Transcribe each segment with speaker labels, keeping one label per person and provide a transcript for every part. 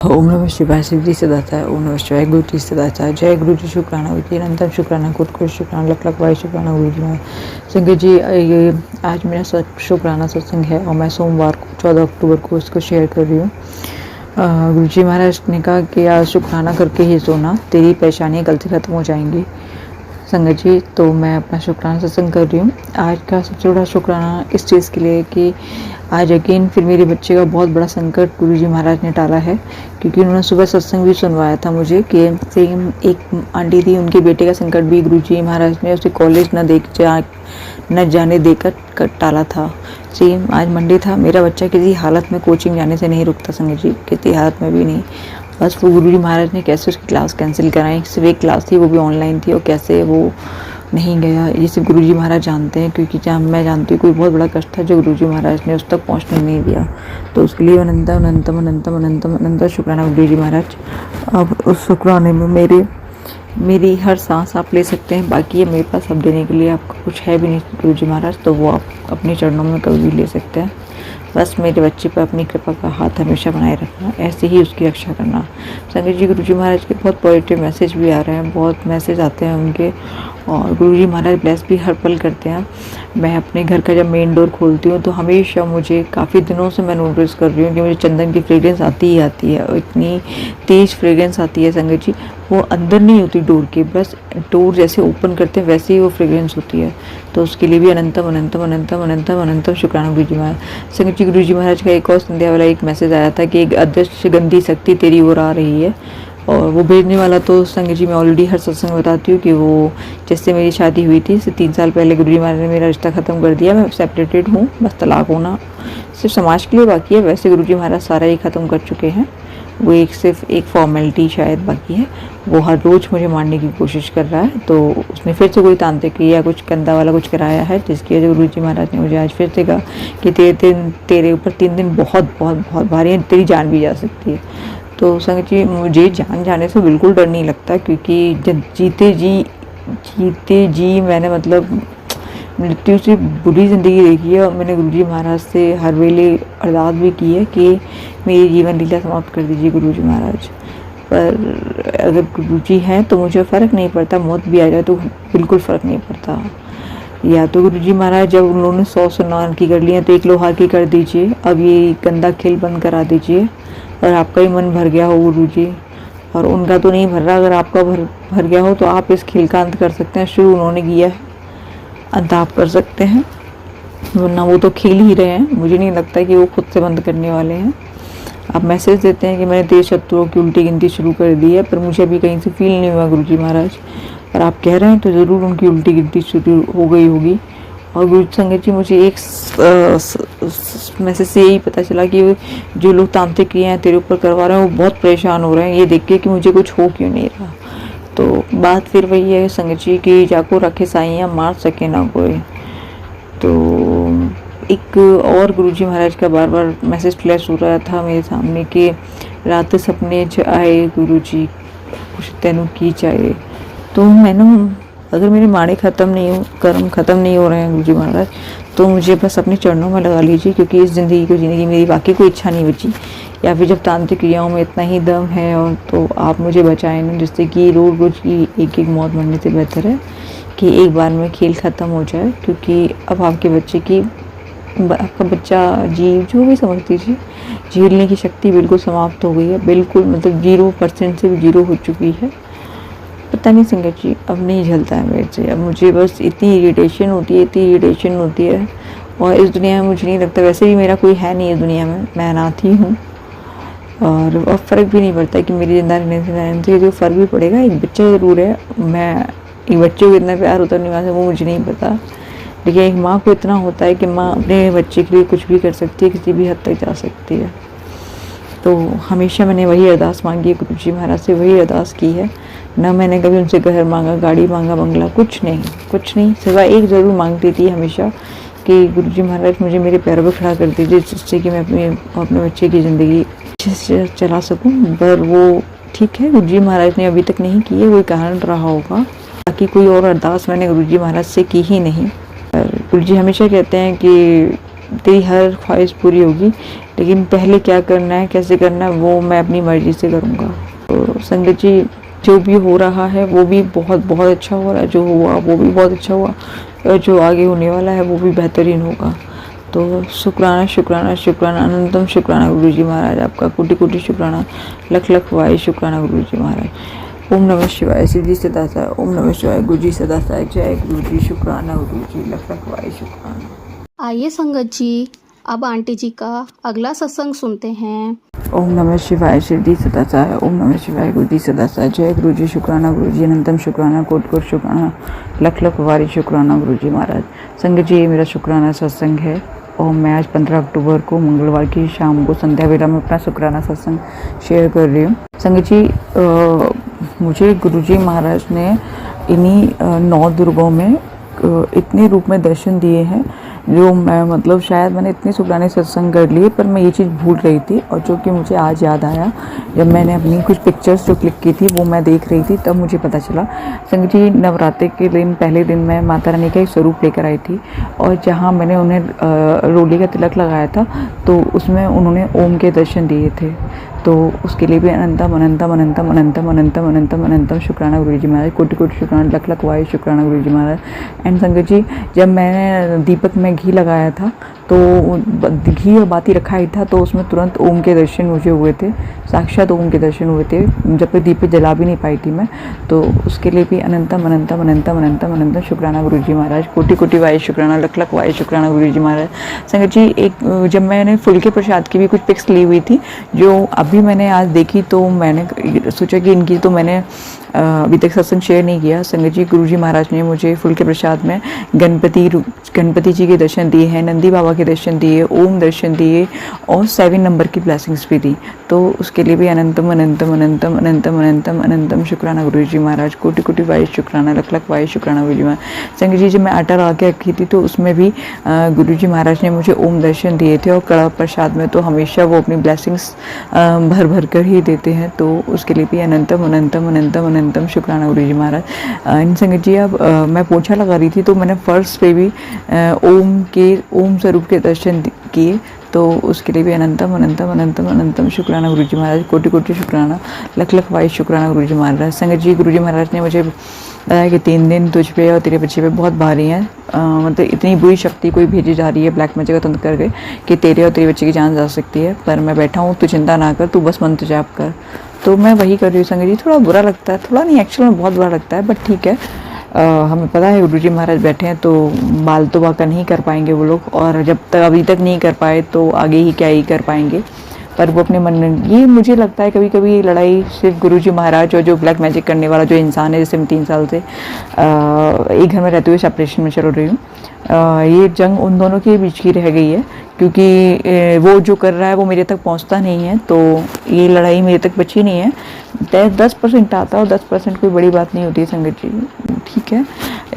Speaker 1: ओम नमः शिवाय सिद्धि सदाता है। ओम नमः शिवाय गुरु जी सदाता है। जय गुरु जी। शुक्राना विजय अनंतम शुक्राना कोटि शुक्राना लख लख वाई शुक्राना गुरु जी महाराज। संगत जी, ये आज मेरा शुक्राना सत्संग है और मैं सोमवार को 14 अक्टूबर को इसको शेयर कर रही हूँ। गुरु जी महाराज ने कहा कि आज शुक्राना करके ही सोना, तेरी परेशानियाँ कल से खत्म हो जाएंगी। संगत जी, तो मैं अपना शुक्राना सत्संग कर रही हूँ। आज का सबसे बड़ा शुक्राना इस चीज़ के लिए कि आज अगेन फिर मेरे बच्चे का बहुत बड़ा संकट गुरु जी महाराज ने टाला है, क्योंकि उन्होंने सुबह सत्संग भी सुनवाया था मुझे कि सेम एक आंटी थी, उनके बेटे का संकट भी गुरु जी महाराज ने उसे कॉलेज न जाने देकर टाला था। सेम आज मंडे था, मेरा बच्चा किसी हालत में कोचिंग जाने से नहीं रुकता संगत जी, किसी हालत में भी नहीं। बस वो गुरु जी महाराज ने कैसे उसकी क्लास कैंसिल कराई, सिर्फ एक क्लास थी वो भी ऑनलाइन थी, और कैसे वो नहीं गया ये सिर्फ गुरु जी महाराज जानते हैं, क्योंकि जहाँ मैं जानती हूँ कोई बहुत बड़ा कष्ट था जो गुरु जी महाराज ने उस तक पहुँचने नहीं दिया। तो उसके लिए अनंतम अनंतम अनंतम अनंतम अनंत शुक्राना गुरु जी महाराज। अब उस शुक्राने में मेरी हर सांस आप ले सकते हैं, बाकी ये मेरे पास अब देने के लिए आपका कुछ है भी नहीं गुरु जी महाराज, तो वो आप अपने चरणों में कभी भी ले सकते हैं। बस मेरे बच्चे पर अपनी कृपा का हाथ हमेशा बनाए रखना, ऐसे ही उसकी रक्षा करना। संगत जी, गुरु जी महाराज के बहुत पॉजिटिव मैसेज भी आ रहे हैं, बहुत मैसेज आते हैं उनके, और गुरु जी महाराज ब्लेस भी हर पल करते हैं। मैं अपने घर का जब मेन डोर खोलती हूँ तो हमेशा मुझे काफ़ी दिनों से मैं नोटिस कर रही हूँ कि मुझे चंदन की फ्रेग्रेंस आती ही आती है, और इतनी तेज़ फ्रेग्रेंस आती है संगत जी, वो अंदर नहीं होती डोर के, बस डोर जैसे ओपन करते हैं वैसे ही वो फ्रेग्रेंस होती है। तो उसके लिए भी अनंतम अनंतम अनंतम अनंतम अनंतम शुक्राना गुरु जी महाराज। संगत जी, गुरु जी महाराज का एक और संध्या वाला एक मैसेज आया था कि एक अदृश्य गंदी शक्ति तेरी ओर आ रही है, और वो भेजने वाला तो संगत जी मैं ऑलरेडी हर सत्संग में बताती हूँ कि वो जैसे मेरी शादी हुई थी, इससे 3 साल पहले गुरु जी महाराज ने मेरा रिश्ता ख़त्म कर दिया। मैं सेपरेटेड हूँ, बस तलाक होना सिर्फ समाज के लिए बाकी है, वैसे गुरु जी महाराज सारा ही ख़त्म कर चुके हैं। वो सिर्फ एक फॉर्मेलिटी शायद बाकी है। वो हर रोज़ मुझे मारने की कोशिश कर रहा है, तो उसने फिर से कोई तांत्रिक या कुछ गंदा वाला कुछ कराया है, जिसकी वजह गुरु जी महाराज ने मुझे आज फिर से कहा कि तेरे ऊपर 3 दिन बहुत बहुत बहुत भारी है, तेरी जान भी जा सकती है। तो संगत जी, मुझे जान जाने से बिल्कुल डर नहीं लगता, क्योंकि जब जीते जी मैंने मतलब मृत्यु से बुरी ज़िंदगी देखी है, और मैंने गुरु जी महाराज से हर वेले अरदास भी की है कि मेरी जीवन लीला समाप्त कर दीजिए गुरु जी महाराज। पर अगर गुरु जी हैं तो मुझे फ़र्क नहीं पड़ता, मौत भी आ जाए तो बिल्कुल फ़र्क नहीं पड़ता। या तो गुरु जी महाराज जब उन्होंने 100 सुनान की कर लिया तो एक लोहार की कर दीजिए, अब ये गंदा खेल बंद करा दीजिए, और आपका ही मन भर गया हो गुरु जी, और उनका तो नहीं भर रहा, अगर आपका भर गया हो तो आप इस खेल का अंत कर सकते हैं। शुरू उन्होंने किया है, अंत आप कर सकते हैं, वरना वो तो खेल ही रहे हैं। मुझे नहीं लगता कि वो खुद से बंद करने वाले हैं। आप मैसेज देते हैं कि मैंने तेज शत्रुओं की उल्टी गिनती शुरू कर दी है, पर मुझे अभी कहीं से फील नहीं हुआ गुरु जी महाराज, पर आप कह रहे हैं तो ज़रूर उनकी उल्टी गिनती शुरू हो गई होगी। और गुरु संगत जी, मुझे एक मैसेज से यही पता चला कि जो लोग तांत्रिक क्रियाएं हैं तेरे ऊपर करवा रहे हैं वो बहुत परेशान हो रहे हैं ये देख के कि मुझे कुछ हो क्यों नहीं रहा। तो बात फिर वही है संगत जी कि जाको रखे साइयाँ मार सके ना कोई। तो एक और गुरु जी महाराज का बार बार मैसेज फ्लैश हो रहा था मेरे सामने कि रात सपने च आए गुरु जी कुछ तेनू की चाहिए। तो मैंने अगर मेरे माड़े ख़त्म नहीं हो, कर्म ख़त्म नहीं हो रहे हैं गुरु जी महाराज, तो मुझे बस अपने चरणों में लगा लीजिए, क्योंकि इस ज़िंदगी को जीने की मेरी बाकी कोई इच्छा नहीं बची। या फिर जब तांत्रिक क्रियाओं में इतना ही दम है और तो आप मुझे बचाएं ना, जिससे कि रोज़ की एक मौत मरने से बेहतर है कि एक बार में खेल ख़त्म हो जाए। क्योंकि अब आपका बच्चा जो भी समझ लीजिए, झेलने की शक्ति बिल्कुल समाप्त हो गई है, बिल्कुल मतलब 0% से भी 0 हो चुकी है। पता नहीं संगत जी, अब नहीं झलता है मेरे से, अब मुझे बस इतनी इरिटेशन होती है, और इस दुनिया में मुझे नहीं लगता, वैसे भी मेरा कोई है नहीं इस दुनिया में, मैं अनाथ ही हूँ, और अब फ़र्क भी नहीं पड़ता कि मेरी जिंदा रहने से जो फ़र्क भी पड़ेगा, एक बच्चा ज़रूर है, मैं एक बच्चे को इतना प्यार होता नहीं वो मुझे नहीं पता, लेकिन एक माँ को इतना होता है कि माँ अपने बच्चे के लिए कुछ भी कर सकती है, किसी भी हद तक जा सकती है। तो हमेशा मैंने वही अरदास मांगी है गुरु जी महाराज से, वही अरदास की है ना। मैंने कभी उनसे घर मांगा, गाड़ी मांगा, बंगला, कुछ नहीं, सिवाय एक ज़रूर मांगती थी हमेशा कि गुरु जी महाराज मुझे मेरे पैरों पर खड़ा कर दीजिए, जिससे कि मैं अपने बच्चे की ज़िंदगी अच्छे से चला सकूं। पर वो ठीक है, गुरु जी महाराज ने अभी तक नहीं की है, कोई कारण रहा होगा, बाकी कोई और अरदास मैंने गुरु जी महाराज से की ही नहीं। गुरु जी हमेशा कहते हैं कि तेरी हर ख्वाहिश पूरी होगी, लेकिन पहले क्या करना है, कैसे करना है, वो मैं अपनी मर्ज़ी से करूँगा। तो संगत जी, जो भी हो रहा है वो भी बहुत बहुत अच्छा हो रहा है, जो हुआ वो भी बहुत अच्छा हुआ, और जो आगे होने वाला है वो भी बेहतरीन होगा। तो शुक्राना शुक्राना शुक्राना, अनंतम शुक्राना गुरु जी महाराज, आपका कोटि कोटि शुक्राना, लख लख वाहे शुक्राना गुरु जी महाराज। ओम नमः शिवाय, सिद्धि सदासाय। ओम नमः शिवाय, गुरु जी सदासाय। जय गुरु जी, शुक्राना गुरु जी, लख लख वाहे शुक्राना।
Speaker 2: आइए संगत जी, अब आंटी जी का अगला सत्संग सुनते हैं।
Speaker 1: ओम नमः शिवाय, सिद्धि सदासाय। ओम नमः शिवाय, गुरु जी सदासाय। जय गुरु जी, शुक्राना गुरु जी, अनंतम शुक्राना, कोटि कोटि शुक्राना, लख लख वारी शुक्राना गुरु जी महाराज। संगत जी, ये मेरा शुक्राना सत्संग है, और मैं आज 15 अक्टूबर को मंगलवार की शाम को संध्या वेला में अपना शुक्राना सत्संग शेयर कर रही हूँ। संगत जी, मुझे गुरु जी महाराज ने इन्हीं 9 दुर्गों में इतने रूप में दर्शन दिए हैं, जो मैं मतलब शायद मैंने इतने शुक्राने सत्संग कर लिए, पर मैं ये चीज़ भूल रही थी, और जो कि मुझे आज याद आया जब मैंने अपनी कुछ पिक्चर्स जो क्लिक की थी वो मैं देख रही थी, तब मुझे पता चला। संगत जी, नवरात्रि के दिन पहले दिन मैं माता रानी का एक स्वरूप लेकर आई थी, और जहाँ मैंने उन्हें रोली का तिलक लगाया था, तो उसमें उन्होंने ओम के दर्शन दिए थे। तो उसके लिए भी अनंतम अनंतम अनंतम अनंतम अनंतम अनंतम अनंतम शुक्राना गुरु जी महाराज, कोटि कोटि शुक्राना, लख लख वाहे शुक्राना गुरु जी महाराज। एंड संगत जी, जब मैंने दीपक में घी लगाया था, तो घी और बाती रखा ही था, तो उसमें तुरंत ओम के दर्शन मुझे हुए थे, साक्षात ओम के दर्शन हुए थे, जब तक दीपक जला भी नहीं पाई थी मैं। तो उसके लिए भी अनंतम अनंतम अनंतम अनंतम अनंतम शुक्राना गुरु जी महाराज, कोटि कोटि वाहे शुक्राना, लख लख वाहे शुक्राना गुरु जी महाराज। संगत जी, एक जब मैंने फुल के प्रसाद की भी कुछ पिक्स ली हुई थी, जो अभी मैंने आज देखी, तो मैंने सोचा कि इनकी तो मैंने अभी तक सत्संग शेयर नहीं किया। संगत जी, गुरु जी महाराज ने मुझे फुल के प्रसाद में गणपति जी के दर्शन दिए हैं, नंदी बाबा के दर्शन दिए, ओम दर्शन दिए, और 7 नंबर की ब्लेसिंग्स भी दी। तो उसके लिए भी अनंतम अनंतम अनंतम अनंतम अनंतम अनंतम शुक्राना गुरु जी महाराज, कोटि कोटि वाहे शुक्राना, लख लख वाहे शुक्राना गुरु जी महाराज। संगत जी, जब मैं आटा लगा के रखी थी, तो उसमें भी गुरु जी महाराज ने मुझे ओम दर्शन दिए थे, और कड़ा प्रसाद में तो हमेशा वो अपनी ब्लेसिंग्स भर भर कर ही देते हैं। तो उसके लिए भी अनंतम अनंतम अनंतम अनंतम शुक्राना गुरु जी महाराज। इन संगत जी, अब मैं पोछा लगा रही थी, तो मैंने फर्श पे भी ओम स्वरूप के दर्शन किए। तो उसके लिए भी अनंतम अनंतम अनंतम अनंतम शुक्राना गुरु जी महाराज, कोटि कोटि शुक्राना, लख लख वाहे शुक्राना गुरु जी महाराज। संगत जी, गुरु जी महाराज ने मुझे बताया कि 3 दिन तुझ पे और तेरे बच्चे पे बहुत भारी हैं, मतलब इतनी बुरी शक्ति कोई भेजी जा रही है ब्लैक मैजिक का तंत्र करके, कि तेरे और तेरे बच्चे की जान जा सकती है। पर मैं बैठा हूँ, तू चिंता ना कर, तू बस मंत्र जाप कर। तो मैं वही कर रही हूँ संगत जी। थोड़ा बुरा लगता है, थोड़ा नहीं, एक्चुअल में बहुत बुरा लगता है, बट ठीक है। हमें पता है गुरु जी महाराज बैठे हैं, तो बाल तो बाका नहीं कर पाएंगे वो लोग, और जब तक अभी तक नहीं कर पाए तो आगे ही क्या ही कर पाएंगे। पर वो अपने मन में, ये मुझे लगता है कभी कभी लड़ाई सिर्फ गुरु जी महाराज और जो ब्लैक मैजिक करने वाला जो इंसान है, जैसे मैं 3 साल से एक घर में रहते हुए सेपरेशन में चल रही हूँ, ये जंग उन दोनों के बीच की रह गई है, क्योंकि वो जो कर रहा है वो मेरे तक पहुंचता नहीं है, तो ये लड़ाई मेरे तक बची नहीं है। 10% आता है, और 10% कोई बड़ी बात नहीं होती है संगत जी, ठीक है।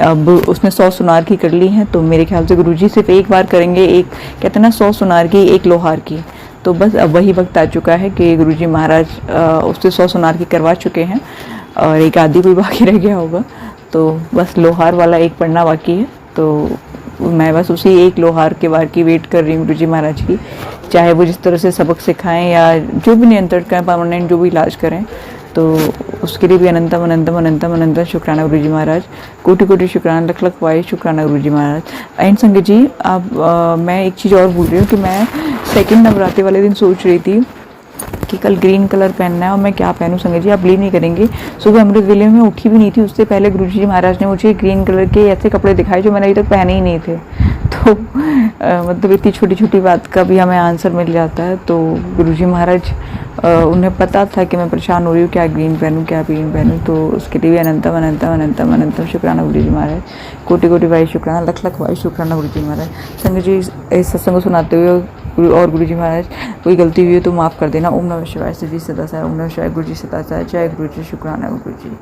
Speaker 1: अब उसने 100 सुनार की कर ली हैं, तो मेरे ख्याल से गुरुजी सिर्फ एक बार करेंगे, एक कहते हैं ना 100 सुनार की 1 लोहार की। तो बस अब वही वक्त आ चुका है कि गुरुजी महाराज उससे 100 सुनार की करवा चुके हैं, और एक आधी कोई बाकी रह गया होगा, तो बस लोहार वाला एक पढ़ना बाकी है। तो मैं बस उसी एक लोहार के बार की वेट कर रही हूँ गुरुजी महाराज की, चाहे वो जिस तरह से सबक सिखाएं या जो भी नियंत्रण करें, परमानेंट जो भी इलाज करें। तो उसके लिए भी अनंतम अनंतम अनंतम अनंतम शुक्राना गुरु जी महाराज, कोटि कोटि शुक्राना, लख लख वाहे शुक्राना गुरु जी महाराज। एंड संगत जी, अब मैं एक चीज़ और भूल रही हूँ कि मैं 2nd नवरात्रि वाले दिन सोच रही थी कि कल ग्रीन कलर पहनना है, और मैं क्या पहनूं संगत जी, आप बिलीव नहीं करेंगे, सुबह अमृत वेले में उठी भी नहीं थी, उससे पहले गुरुजी महाराज ने मुझे ग्रीन कलर के ऐसे कपड़े दिखाए जो मैंने अभी तक पहने ही नहीं थे। तो मतलब इतनी छोटी छोटी बात का भी हमें आंसर मिल जाता है। तो गुरुजी महाराज उन्हें पता था कि मैं परेशान हो रही हूँ, क्या ग्रीन पहनूँ क्या ग्रीन पहनूँ, तो उसके लिए भी अनंतम अनंतम अनंतम अनंतम शुक्राना गुरु जी महाराज, कोटि कोटि वाहे शुक्राना, लख लख वाहे शुक्राना गुरु जी महाराज। संगत जी, इस सत्संग को सुनाते हुए और गुरु जी महाराज कोई गलती हुई है तो माफ़ कर देना। ओम नमः शिवाय, सिद्धि सदासाय। ओम नमः शिवाय, गुरु जी सदासाय। जय गुरु जी, शुक्राना गुरु जी।